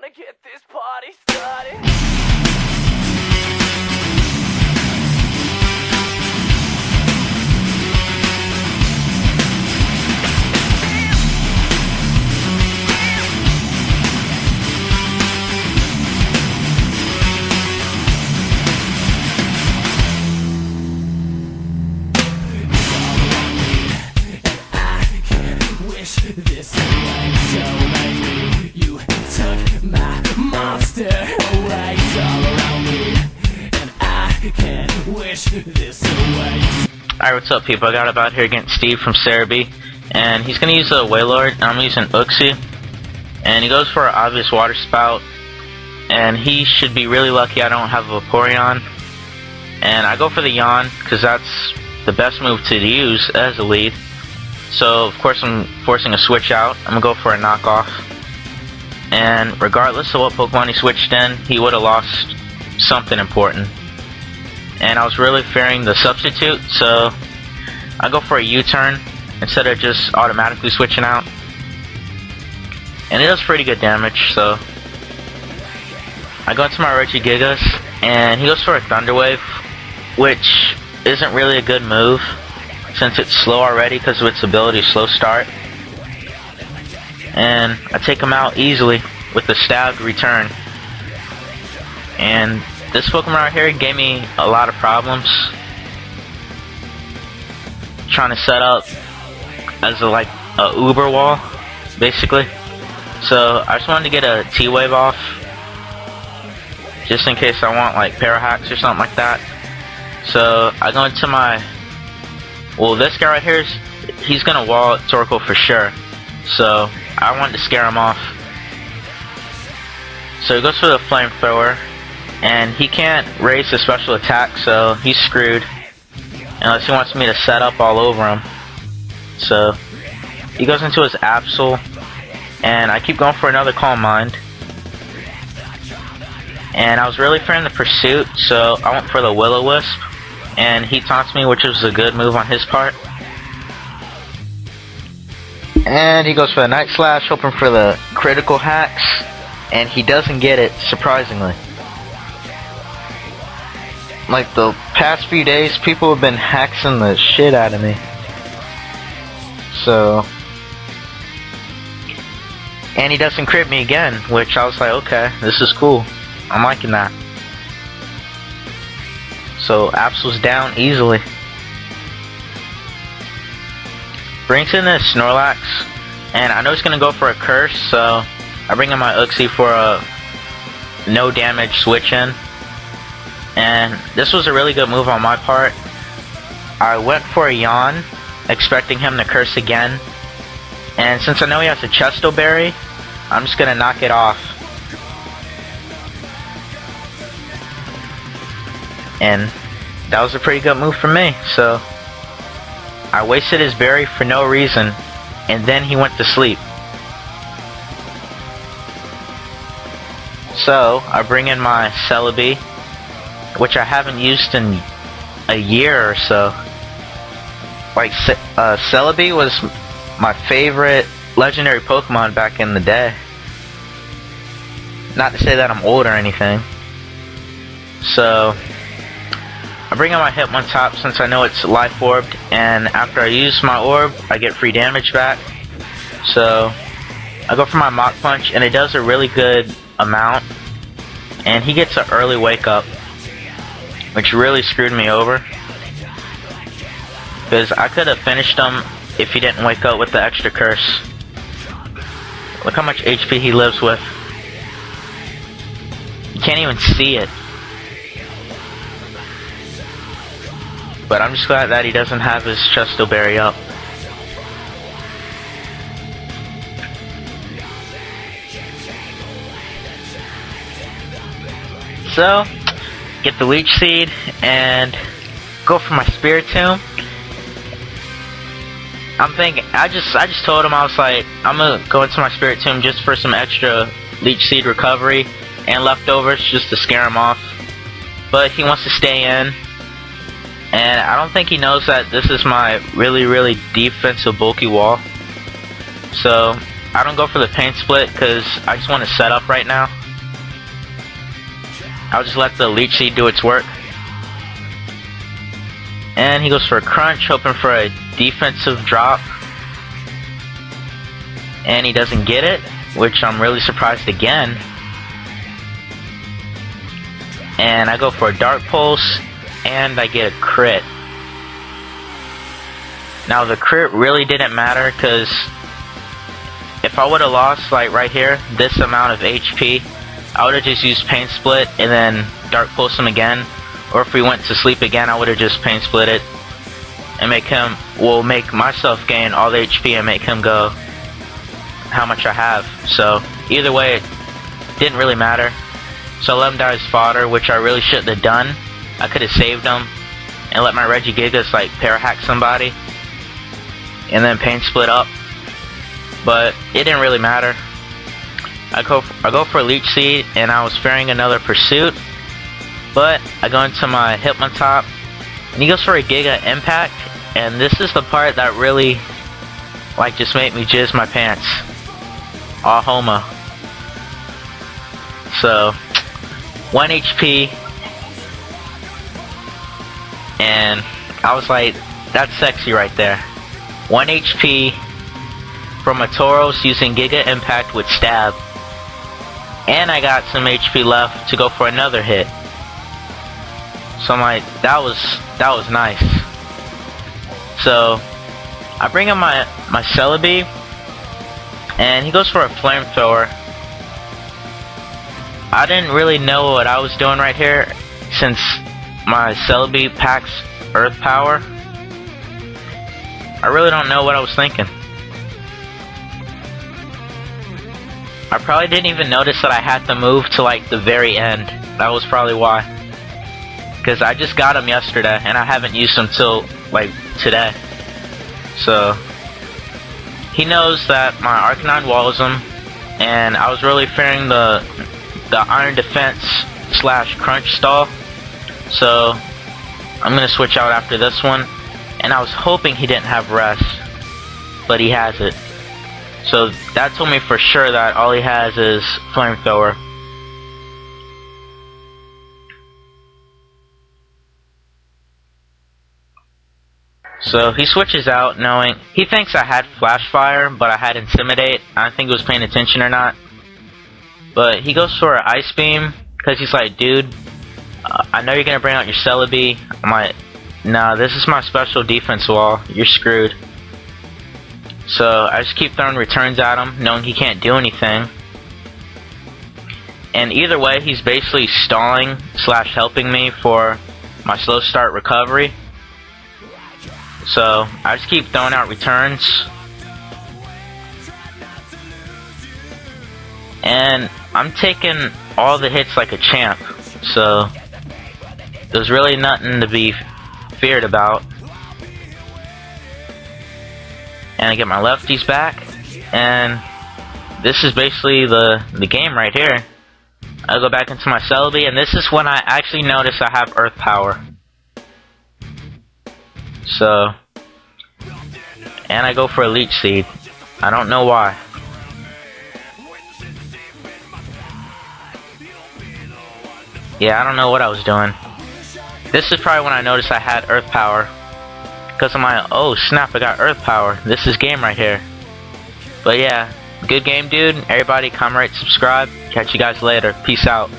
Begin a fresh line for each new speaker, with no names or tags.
gonna get this party started.
This away, so maybe you took my monster away. It's all around me, and I can't wish this away.
Alright, what's up people? I got about here against Steve from Zaire, and he's gonna use a Wailord, and I'm using Uxie, and he goes for an obvious water spout, and he should be really lucky I don't have a Vaporeon, and I go for the Yawn, because that's the best move to use as a lead. So of course I'm forcing a switch out. I'm gonna go for a knockoff, and regardless of what Pokemon he switched in, he would have lost something important, and I was really fearing the substitute, so I go for a U-turn instead of just automatically switching out, and it does pretty good damage. So I go into my Regigigas, and he goes for a Thunder Wave, which isn't really a good move since it's slow already because of its ability to slow start, and I take him out easily with the stabbed return. And this Pokemon right here gave me a lot of problems trying to set up as a Uber wall basically, so I just wanted to get a T-Wave off just in case I want like Parahacks or something like that. So I go into my, well, this guy right here, he's gonna wall Torkoal for sure, so I wanted to scare him off. So he goes for the Flamethrower, and he can't raise his special attack, so he's screwed unless he wants me to set up all over him. So he goes into his Absol, and I keep going for another Calm Mind, and I was really fearing the Pursuit, so I went for the Will-O-Wisp, and he taunts me, which was a good move on his part. And he goes for the Night Slash, hoping for the critical hacks, and he doesn't get it, surprisingly. Like the past few days, people have been hacking the shit out of me. So, and he doesn't crit me again, which I was like, okay, this is cool. I'm liking that. So Absol's down easily. Brings in this Snorlax, and I know he's gonna go for a Curse, so I bring in my Uxie for a no damage switch in. And this was a really good move on my part. I went for a Yawn, expecting him to Curse again, and since I know he has a Chesto Berry, I'm just gonna knock it off. And that was a pretty good move for me, so I wasted his berry for no reason, and then he went to sleep. So I bring in my Celebi, which I haven't used in a year or so. Like, Celebi was my favorite legendary Pokemon back in the day. Not to say that I'm old or anything. So I bring out my Hitmontop since I know it's Life Orbed, and after I use my orb, I get free damage back. So I go for my Mach Punch, and it does a really good amount, and he gets an early wake up, which really screwed me over, because I could have finished him if he didn't wake up with the extra Curse. Look how much HP he lives with. You can't even see it. But I'm just glad that he doesn't have his Chesto Berry up. So, get the Leech Seed and go for my Spiritomb. I'm thinking, I just told him, I was like, I'm gonna go into my Spiritomb just for some extra Leech Seed recovery and leftovers just to scare him off. But he wants to stay in. And I don't think he knows that this is my really defensive bulky wall. So I don't go for the paint split because I just want to set up right now. I'll just let the leech seed do its work. And he goes for a crunch, hoping for a defensive drop. And he doesn't get it, which I'm really surprised again. And I go for a dark pulse, and I get a crit. Now the crit really didn't matter, because if I would have lost, like right here, this amount of HP, I would have just used paint split and then dark pulse him again. Or if we went to sleep again, I would have just paint split it and make myself gain all the HP and make him go how much I have. So either way, it didn't really matter. So I let him die as fodder, which I really shouldn't have done. I could have saved him and let my Regigigas like para-hack somebody and then paint split up. But it didn't really matter. I go for a leech seed, and I was fearing another pursuit. But I go into my Hitmontop, and he goes for a Giga Impact, and this is the part that really like just made me jizz my pants. All homo. So 1 HP, and I was like, that's sexy right there. 1 HP from a Tauros using Giga Impact with Stab, and I got some HP left to go for another hit. So I'm like, that was nice. So I bring in my Celebi, and he goes for a flamethrower. I didn't really know what I was doing right here, since my Celebi packs Earth Power. I really don't know what I was thinking. I probably didn't even notice that I had to move to like the very end. That was probably why. Because I just got him yesterday, and I haven't used him till like today. So he knows that my Arcanine walls him, and I was really fearing the Iron Defense / Crunch stall. So I'm gonna switch out after this one, and I was hoping he didn't have rest, but he has it. So that told me for sure that all he has is Flamethrower. So he switches out knowing, he thinks I had Flash Fire, but I had Intimidate. I don't think he was paying attention or not. But he goes for an Ice Beam, because he's like, dude, I know you're going to bring out your Celebi. I'm like, nah, this is my special defense wall. You're screwed. So I just keep throwing returns at him, knowing he can't do anything. And either way, he's basically stalling / helping me for my slow start recovery. So I just keep throwing out returns. And I'm taking all the hits like a champ. So there's really nothing to be feared about. And I get my lefties back, and this is basically the game right here. I go back into my Celebi, and this is when I actually notice I have Earth Power. So, and I go for a Leech Seed. I don't know why. Yeah, I don't know what I was doing. This is probably when I noticed I had Earth Power. Because I'm like, oh snap, I got Earth Power. This is game right here. But yeah, good game, dude. Everybody comment, rate, subscribe. Catch you guys later. Peace out.